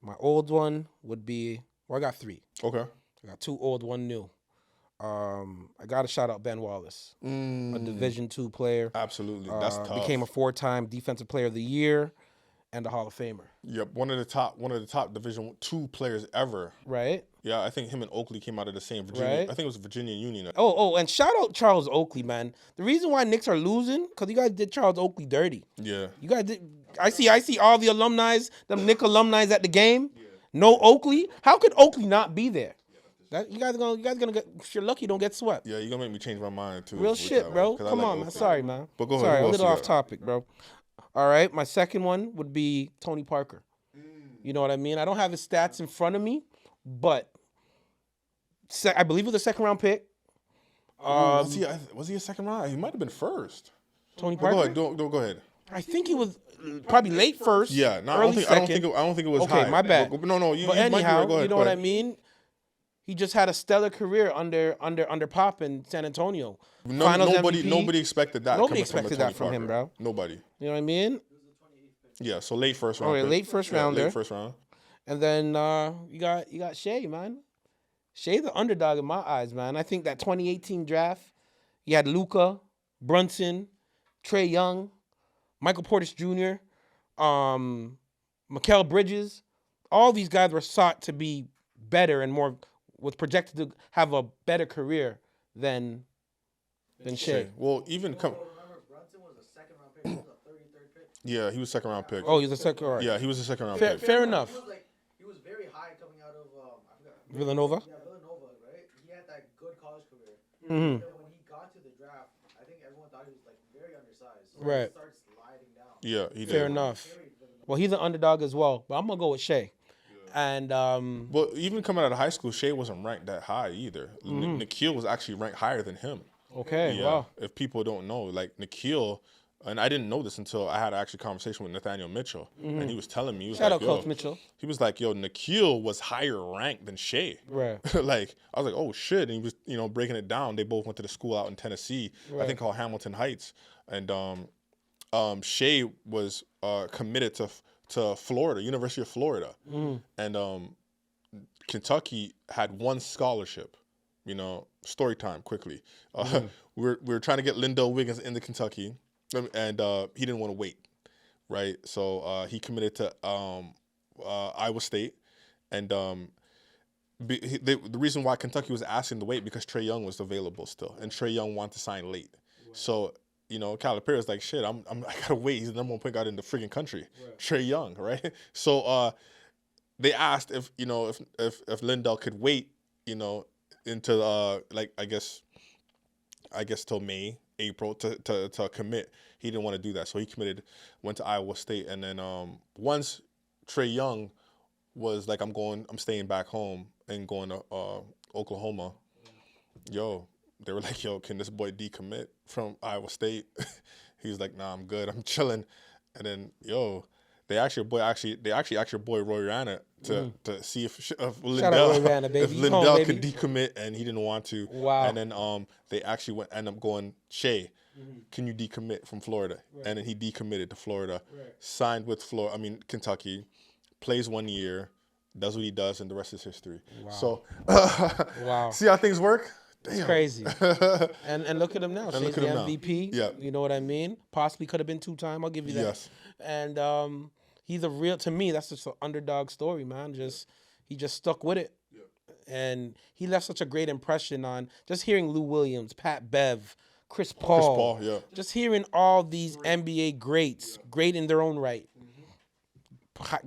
My old one would be, I got 3. Okay. I got 2 old, 1 new. I got to shout out Ben Wallace, a Division II player. Absolutely. That's tough. Became a 4-time Defensive Player of the Year and a Hall of Famer. Yep, one of the top Division II players ever. Right. Yeah, I think him and Oakley came out of the same Virginia. Right. I think it was Virginia Union. Oh, and shout out Charles Oakley, man. The reason why Knicks are losing, because you guys did Charles Oakley dirty. Yeah. You guys did. I see all the alumni, them Knicks alumni at the game. Yeah. No Oakley. How could Oakley not be there? You guys gonna get. If you're lucky, don't get swept. Yeah, you're gonna make me change my mind too. Real shit, bro. Come on, man. Sorry, man. But go ahead. Sorry, a little off topic, bro. All right, my second one would be Tony Parker. You know what I mean? I don't have his stats in front of me, but I believe it was a 2nd round pick. Was he a 2nd round? He might have been first. Tony Parker. Go ahead. Go ahead. I think he was probably late first. Yeah, no, early I don't think it was high. Okay, my bad. No, you. But you anyhow, might be right. Go ahead, you know what I mean? He just had a stellar career under Pop in San Antonio. Nobody expected that. Nobody expected that from him, bro. Nobody. You know what I mean? Yeah, so late first round. Okay, late first rounder. Late first round. And then you got Shea, man. Shea the underdog in my eyes, man. I think that 2018 draft, you had Luka, Brunson, Trae Young, Michael Portis Jr., Mikal Bridges. All these guys were sought to be better and was projected to have a better career than Shea. Well, even remember Brunson was a 2nd round pick. He was a 33rd pick. Yeah, he was 2nd round pick. Oh, he was a 2nd round. Yeah, he was a 2nd round pick. Fair enough. He was very high coming out of I forgot. Villanova. Yeah, Villanova, right? He had that good college career. Mm-hmm. And then when he got to the draft, I think everyone thought he was like very undersized. So Right. He started sliding down. Yeah, he did. Fair enough. Well, he's an underdog as well, but I'm gonna go with Shea. And Well, even coming out of high school, Shea wasn't ranked that high either. Nikhil was actually ranked higher than him. Okay, Yeah. wow. If people don't know, like Nikhil, and I didn't know this until I had actually a conversation with Nathaniel Mitchell, and he was telling me, he was Shout like, out Coach Mitchell. He was like, yo, Nikhil was higher ranked than Shea. Right. Like, I was like, oh shit. And he was, breaking it down. They both went to the school out in Tennessee, I think called Hamilton Heights. And Shea was committed to Florida, University of Florida. And Kentucky had 1 scholarship. Story time quickly. We were trying to get Lindell Wiggins into Kentucky, and he didn't want to wait, right? So he committed to Iowa State, and the reason why Kentucky was asking to wait because Trae Young was available still, and Trae Young wanted to sign late. Right. So Calipari was like, shit, I gotta wait. He's the number 1 point guard in the freaking country, right. Trae Young, right? So they asked if Lindell could wait, into I guess till May, April to commit. He didn't want to do that, so he committed, went to Iowa State, and then once Trae Young was like, I'm staying back home and going to Oklahoma. Yo, they were like, yo, can this boy decommit from Iowa State? He was like, nah, I'm good, I'm chilling. And then they asked your boy Roy Rana to see if Lindell, could decommit, and he didn't want to. Wow. And then they actually ended up going, Shea, can you decommit from Florida? Right. And then he decommitted to Florida, signed with Kentucky, plays 1 year, does what he does, and the rest is history. Wow. So, wow. See how things work? It's crazy. and look at him now. She's the MVP. Yeah. You know what I mean? Possibly could have been 2-time. I'll give you that. Yes. And he's a real, to me, that's just an underdog story, man. He just stuck with it. Yeah. And he left such a great impression on just hearing Lou Williams, Pat Bev, Chris Paul. Yeah. Just hearing all these NBA greats, great in their own right.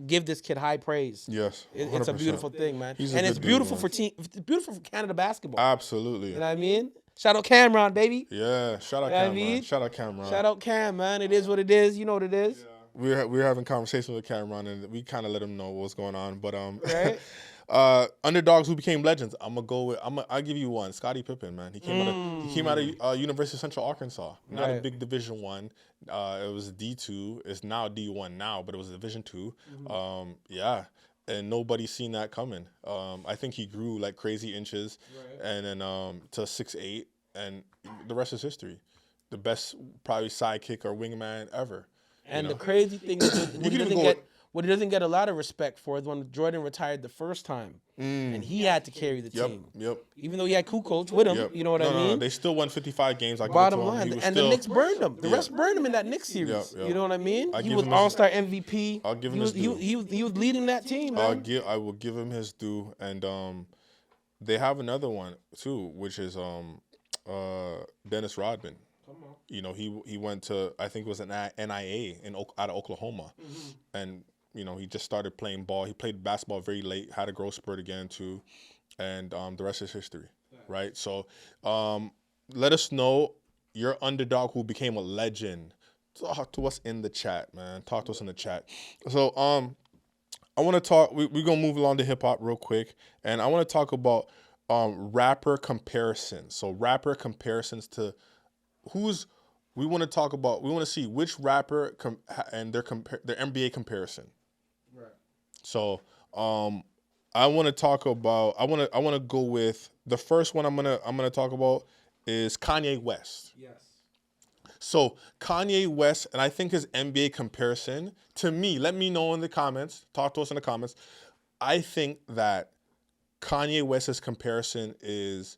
Give this kid high praise. Yes, it's a beautiful thing, man. He's and it's beautiful dude, man. It's beautiful for Canada basketball. Absolutely. You know what I mean? Shout out Cameron, baby. Yeah, shout out Cameron. Shout out Cameron. Shout out Cam, man. It is what it is. You know what it is. Yeah. We're having conversations with Cameron, and we kind of let him know what's going on. But right? Underdogs who became legends. I'll give you one. Scottie Pippen, man. He came out of University of Central Arkansas. Not a big Division I. It was D2. It's now D1 now, but it was Division II. Yeah. And nobody's seen that coming. I think he grew like crazy inches, and then to 6'8", and the rest is history. The best probably sidekick or wingman ever. And the crazy thing is what he doesn't get a lot of respect for is when Jordan retired the first time, and he had to carry the team. Yep. Even though he had Kukoc with him, you know what I mean? No, they still won 55 games. Bottom line, and the Knicks burned him. The rest burned him in that Knicks series. You know what I mean? He was All-Star MVP. I'll give him his due. He was leading that team, man. I will give him his due, and they have another one too, which is Dennis Rodman. You know, he went to, I think it was an NIA out of Oklahoma, and he just started playing ball. He played basketball very late, had a growth spurt again too, and the rest is history, right? So let us know your underdog who became a legend. Talk to us in the chat, man. Talk to us in the chat. So I want to talk. We're gonna move along to hip hop real quick, and I want to talk about rapper comparisons. So rapper comparisons to we want to talk about. We want to see which rapper and their NBA comparison. Right. So I want to talk about. I want to go with the first one. I'm gonna talk about is Kanye West. Yes. So Kanye West, and I think his NBA comparison to me. Let me know in the comments. Talk to us in the comments. I think that Kanye West's comparison is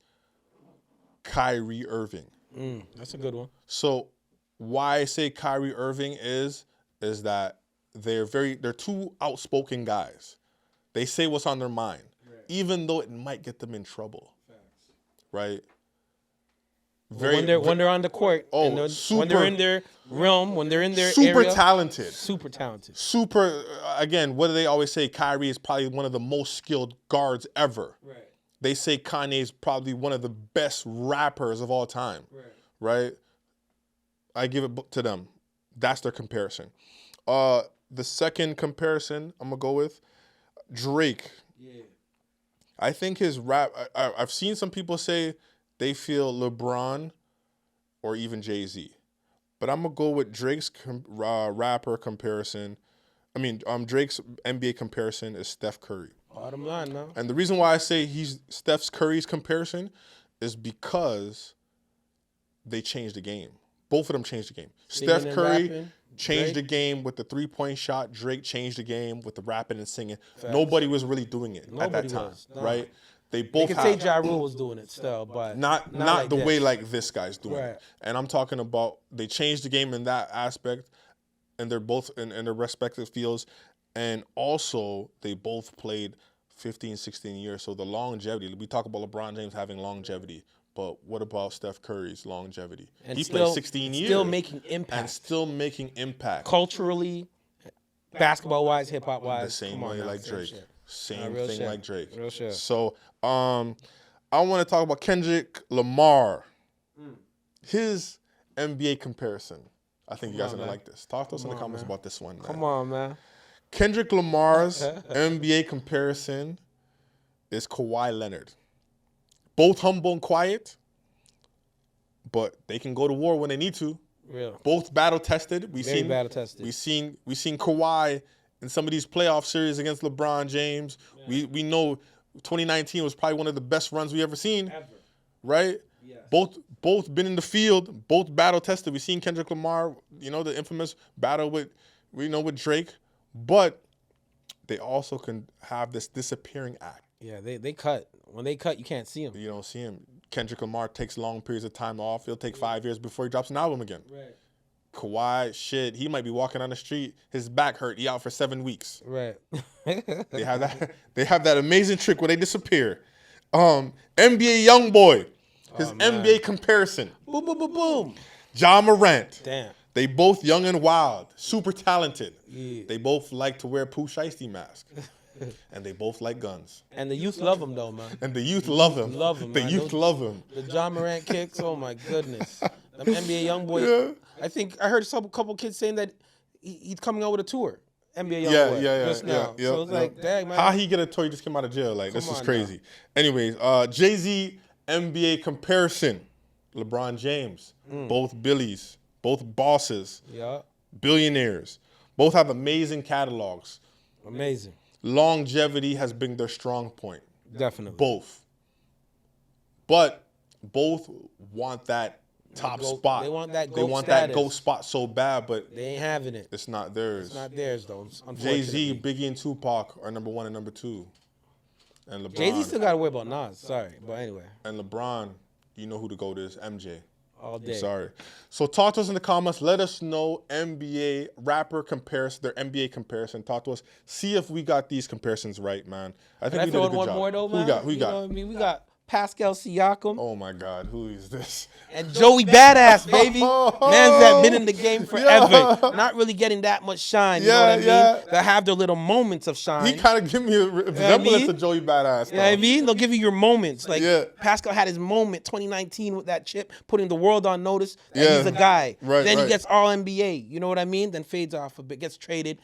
Kyrie Irving. That's a good one. So why I say Kyrie Irving is that they're two outspoken guys. They say what's on their mind, even though it might get them in trouble. Facts. Right? When they're on the court, when they're in their realm, when they're in their super area, talented. Super, again, what do they always say? Kyrie is probably one of the most skilled guards ever. Right. They say Kanye is probably one of the best rappers of all time. Right? I give it to them. That's their comparison. The second comparison I'm going to go with Drake. Yeah. I think his rap, I've seen some people say they feel LeBron or even Jay-Z. But I'm going to go with Drake's rapper comparison. Drake's NBA comparison is Steph Curry. Bottom line now. And the reason why I say he's Steph Curry's comparison is because they changed the game. Both of them changed the game. Singing Steph Curry rapping, changed the game with the three-point shot. Drake changed the game with the rapping and singing. Facts. Nobody was really doing it at that time, right? They both could say Ja Rule was doing it still, but not like the way like this guy's doing it. And I'm talking about they changed the game in that aspect, and they're both in their respective fields. And also, they both played 15, 16 years. So the longevity, we talk about LeBron James having longevity, but what about Steph Curry's longevity? And he played 16 years. Still making impact. And still making impact. Culturally, basketball-wise, hip-hop-wise. The same way like Drake. Same thing like Drake. Real shit. So I want to talk about Kendrick Lamar. His NBA comparison. I think you guys are going to like this. Talk to us in the comments about this one, man. Come on, man. Kendrick Lamar's NBA comparison is Kawhi Leonard. Both humble and quiet, but they can go to war when they need to. Real. Both battle tested. Battle tested. We seen Kawhi in some of these playoff series against LeBron James. Yeah. We know 2019 was probably one of the best runs we ever seen. Ever. Right? Yes. Both been in the field, both battle tested. We seen Kendrick Lamar, the infamous battle with Drake. But they also can have this disappearing act. Yeah, they cut. When they cut, you can't see them. You don't see him. Kendrick Lamar takes long periods of time off. He'll take 5 years before he drops an album again. Right. Kawhi, shit, he might be walking on the street. His back hurt. He out for 7 weeks. Right. They have that. They have that amazing trick where they disappear. NBA YoungBoy, his NBA comparison. Boom, boom, boom, boom. Ja Morant. Damn. They both young and wild, super talented. Yeah. They both like to wear Pooh Shiesty mask. And they both like guns. And the youth love him, though, man. And the youth love him. Love him, The man. youth love him. The John Morant kicks, oh my goodness. Them NBA YoungBoy. Yeah. I think I heard a couple kids saying that he's coming out with a tour. NBA Yeah, YoungBoy. yeah, Just now. yeah. So it's like, dang, man. How he get a toy? He just came out of jail. Like, this is on crazy. Anyways, Jay-Z NBA comparison. LeBron James. Both Billies. Both bosses. Yeah. Billionaires. Both have amazing catalogs. Amazing. Longevity has been their strong point. Definitely. Both. But both want that top GOAT. spot. They want that They GOAT want that status. GOAT spot so bad, but They ain't having it. it's not theirs. It's not theirs, though, unfortunately. Jay-Z, Biggie, and Tupac are number 1 and number 2. And LeBron. Jay-Z still got to worry about Nas. Sorry. But anyway, And LeBron, you know who the GOAT is, MJ. all day. Sorry. So talk to us in the comments. Let us know NBA rapper comparison, their NBA comparison. Talk to us. See if we got these comparisons right, man. I think Can I we did throw a in good one job. more, though, man? Who we got? Who we You got? know what I mean? We got Pascal Siakam Oh my God, who is this? and Joey Badass, baby. Man's that been in the game forever. Yeah. Not really getting that much shine. You Yeah, know what I mean? yeah. They have their little moments of shine. He kind of give me a resemblance mean? to Joey Badass. You know what I though. mean? They'll give you your moments. Like Yeah. Pascal had his moment 2019 with that chip, putting the world on notice that Yeah. he's a guy. Right, then right. he gets all NBA. You know what I mean? Then fades off a bit, gets traded,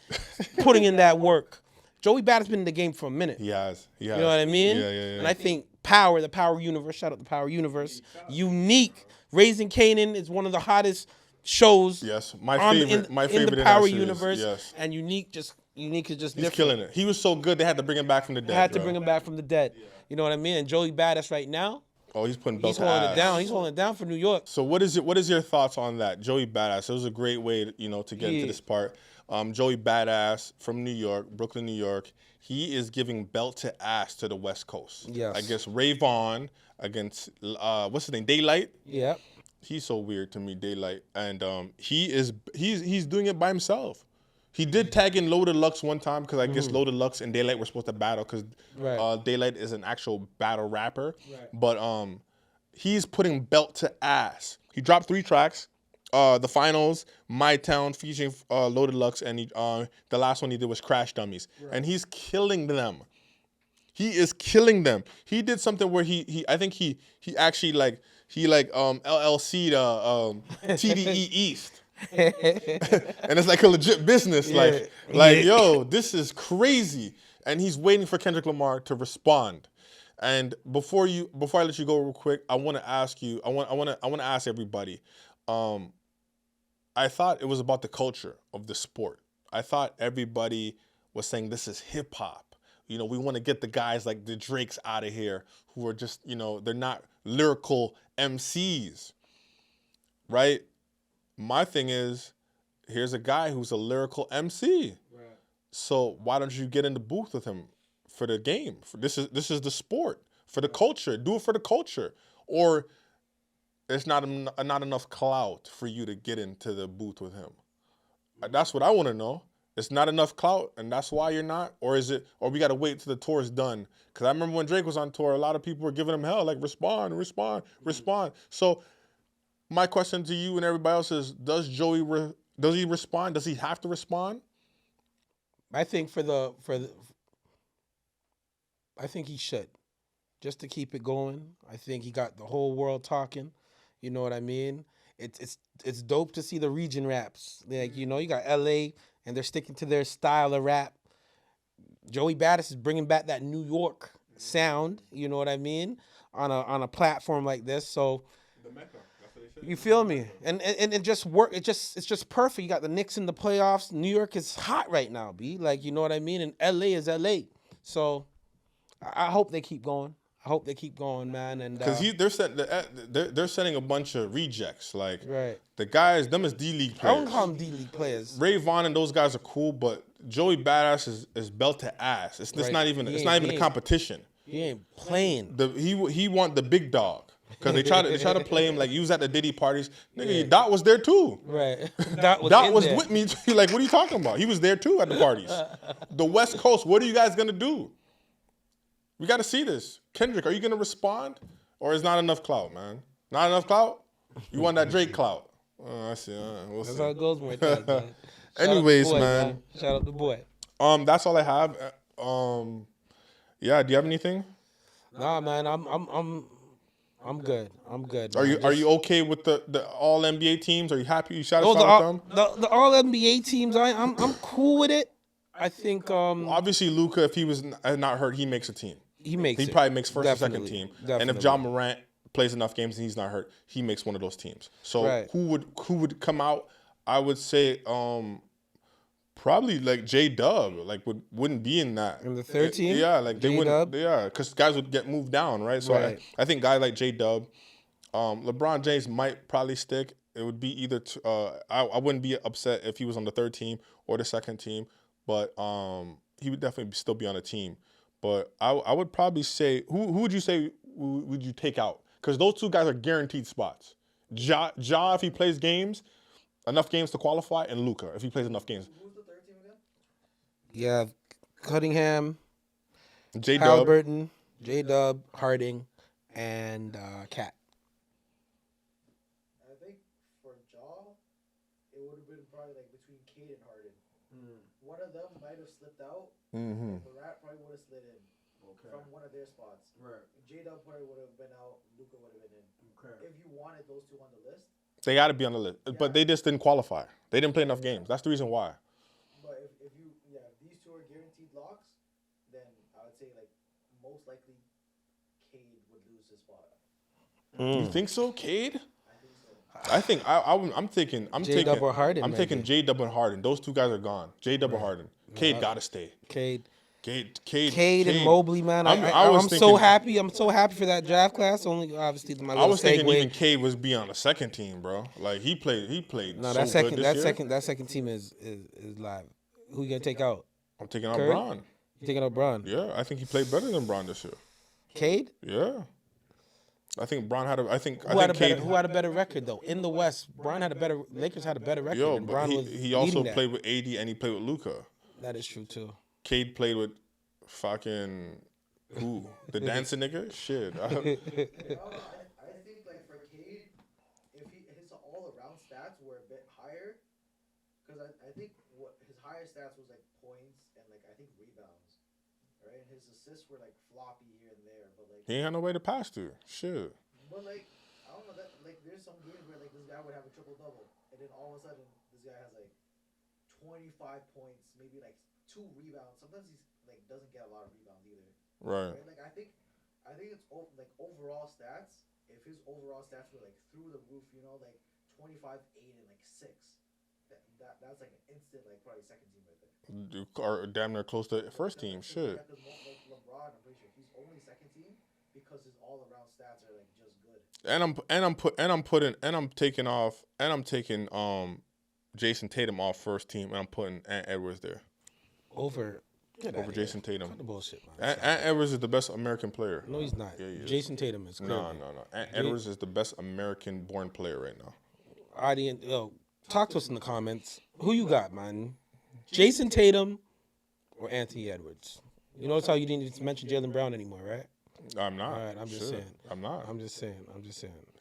putting in that work. Joey Badass been in the game for a minute. He has. You know what I mean? Yeah, yeah, yeah. And I think the Power Universe, shout out to Power Universe, Unique. Raising Kanan is one of the hottest shows. Yes, my on the- favorite. My in favorite the in Power that series, Universe. Yes, And Unique is just he's different. killing it. He was so good they had to bring him back from the dead. I had to bro. bring him back from the dead. You know what I mean? And Joey Badass right now, Oh, he's putting belt he's to holding ass. it down. He's holding it down for New York. So what is your thoughts on that, Joey Badass? It was a great way, to get into Yeah. this part. Joey Badass from New York, Brooklyn, New York. He is giving belt to ass to the West Coast. Yes. Against Ray Vaughn, against what's his name, Daylight. Yeah. He's so weird to me, Daylight, and he's doing it by himself. He did tag in Loaded Lux one time because I guess Loaded Lux and Daylight were supposed to battle because Right. Daylight is an actual battle rapper. Right. But he's putting belt to ass. He dropped 3 tracks. The finals, My Town featuring Loaded Lux, and the last one he did was Crash Dummies, and he's killing them. He is killing them. He did something where I think he actually LLC'd TDE East. And it's like a legit business. Yo, this is crazy. And he's waiting for Kendrick Lamar to respond. And before I let you go real quick, I want to ask you. I want to ask everybody. I thought it was about the culture of the sport. I thought everybody was saying this is hip hop. We want to get the guys like the Drakes out of here who are just, they're not lyrical MCs, right? My thing is, here's a guy who's a lyrical MC. Right. So why don't you get in the booth with him for the game? This is the sport, for the culture. Do it for the culture. Or there's not enough clout for you to get into the booth with him. That's what I want to know. It's not enough clout, and that's why you're not? Or we got to wait till the tour is done? Because I remember when Drake was on tour, a lot of people were giving him hell, like, respond. So my question to you and everybody else is, does he respond? Does he have to respond? I think I think he should, just to keep it going. I think he got the whole world talking. You know what I mean? It's dope to see the region raps. Like, you got LA and they're sticking to their style of rap. Joey Badass is bringing back that New York sound. You know what I mean? On a platform like this. So The Mecca. That's what they said. you feel me? And it just work. It's just perfect. You got the Knicks in the playoffs. New York is hot right now, B. Like, you know what I mean? And LA is LA. So I hope they keep going. I hope they keep going, man. And Because they're sending a bunch of rejects. Like, right. the guys, them is D-League I players. wouldn't call them D-League players. Ray Vaughn and those guys are cool, but Joey Badass is belt to ass. It's Right. not even He a ain't- competition. He ain't playing. He want the big dog. Because they try to play him like you was at the Diddy parties. Nigga, Dot was there too. Right. Dot Was with me. Like, what are you talking about? He was there too at the parties. The West Coast, what are you guys gonna do? We got to see this. Kendrick, are you gonna respond, or is not enough clout, man? Not enough clout? You want that Drake clout? I see. We'll That's see. how it goes, more times, man. Anyways, Shout out the boy, man. Shout out the boy. That's all I have. Yeah. Do you have anything? Nah, man. I'm good. I'm good. Are man. you okay with the all NBA teams? Are you happy? You Oh, satisfied with them? the all NBA teams? I'm cool with it. I think Obviously, Luka, if he was not hurt, he makes a team. he makes. He it. probably makes first Definitely. or second team. Definitely. And if John Morant plays enough games and he's not hurt, he makes one of those teams. So Right. who would come out? I would say probably like J-Dub, like wouldn't be in that. In the third team? Yeah, like they J-Dub? wouldn't. Yeah, because guys would get moved down, right? So Right. I think guys like J-Dub, LeBron James might probably stick. It would be either I wouldn't be upset if he was on the third team or the second team, but he would definitely still be on a team. But I would probably say who would you say would you take out? Because those two guys are guaranteed spots. Ja, if he plays enough games to qualify, and Luka if he plays enough games. Who's the third team again? Yeah, Cunningham, J-Dub. Halliburton, J-Dub, Harding, and Cat. I think for Jaw, it would have been probably like between Cade and Harden. One of them might have slipped out. Mm-hmm. The Rat probably would have slid in from one of their spots. Right. J-Dub probably would have been out. Luka would have been in. Okay. If you wanted those two on the list. They got to be on the list, but they just didn't qualify. They didn't play enough games. That's the reason why. But if these two are guaranteed locks, then I would say like most likely Cade would lose his spot. You think so, Cade? I think so. I think I'm taking J-Dub or Harden, I'm taking maybe. J-Dub and Harden. Those two guys are gone. J-Dub or Harden. Cade got to stay. Cade Cade and Mobley, man. I was I'm so thinking- happy. I'm so happy for that draft class. Only obviously my I little was thinking segue. even Cade was be on the second team, bro. Like he played No, so that second, good this that year. second team is live. Who you gonna take out? I'm taking out Curry? Bron. You taking out Bron? Yeah, I think he played better than Bron this year. Cade? Yeah. I think Bron had Who had a better record though? In the West, Lakers had a better record. Yo, and but Bron was he also leading that. played with AD and he played with Luka. That is true too. Cade played with fucking who? The dancing nigga? Shit. I think like for Cade, if his all around stats were a bit higher, because I think what his higher stats was like points and like I think rebounds, right? And his assists were like floppy here and there, but like He ain't had no way to pass to. Shit. but like I don't know that like there's some games where like this guy would have a triple double, and then all of a sudden this guy has like 25 points, maybe like 2 rebounds. Sometimes he's like doesn't get a lot of rebounds either. Right. Right? Like I think it's like overall stats. If his overall stats were like through the roof, you know, like 25, 8, and like 6, that's like an instant like probably second team right there. Or damn near close to first team. Shit. Yeah, 'cause like LeBron, I'm pretty sure he's only second team because his all around stats are like just good. I'm taking Jason Tatum off first team and I'm putting Ant Edwards there Over Jason Tatum. Cut the bullshit, man. Ant Edwards is the best American player. No, he's not. Yeah, he is. Jason Tatum is. No. Ant Edwards is the best American born player right now. Audience, talk to us in the comments. Who you got, man? Jason Tatum or Anthony Edwards? You notice how you didn't even mention Jaylen Brown anymore, right? I'm not. All right, I'm just Shit. saying. I'm not. I'm just saying.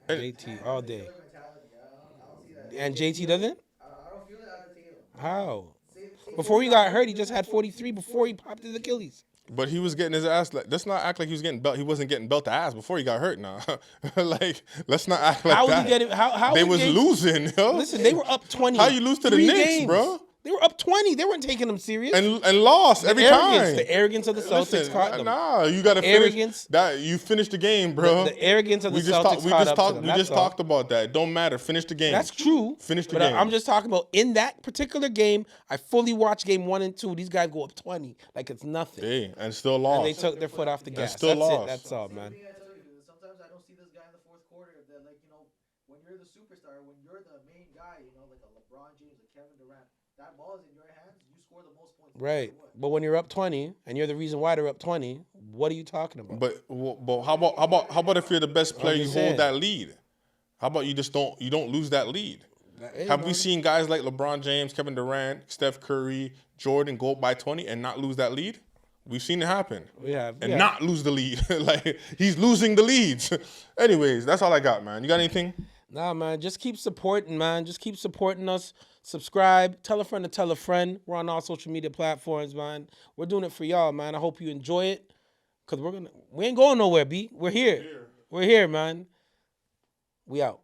Hey. JT all day. Mentality, I don't see that. And JT doesn't? I don't feel it out of Tatum. How? Same Before he got hurt, he just had 43 before he popped his Achilles. But he was getting his ass. Let's not act like he was getting belt. He wasn't getting belt to ass before he got hurt. Now, like let's not act like How was that. he getting? How They was was he- losing, yo. Listen, they were up 20. How you lose to the 3 Knicks, games. bro? They were up 20. They weren't taking them serious. and lost every time. The arrogance of the Celtics Listen, caught them. nah, you gotta finish Arrogance. that. You finished the game, bro. The arrogance of the we just Celtics talked. We caught just up to talked. them. We That's just all. talked about that. It don't matter. Finish the game. That's true. Finish the but game. I'm just talking about in that particular game. I fully watched game 1 and 2. These guys go up 20 like it's nothing. Hey, and still lost. And they took their foot off the gas. still That's lost. it. That's all, man. thing I tell you, dude, sometimes I don't see this guy in the fourth quarter. That like when you're the superstar, when you're the main guy, like a LeBron James, a Kevin Durant, that ball is in your hands. You score the most points. no Right. matter what. But when you're up 20 and you're the reason why they're up 20, What are you talking about? But how about if you're the best player, you just hold saying. that lead? How about you don't lose that lead? Hey, Have we man. seen guys like LeBron James, Kevin Durant, Steph Curry, Jordan go up by 20 and not lose that lead? We've seen it happen. We have. And yeah. not lose the lead. Like, he's losing the leads. Anyways, that's all I got, man. You got anything? Nah, man. Just keep supporting, man. Just keep supporting us. Subscribe. Tell a friend to tell a friend. We're on all social media platforms, man. We're doing it for y'all, man. I hope you enjoy it. Cause we ain't going nowhere, B. We're here. We're here, man. We out.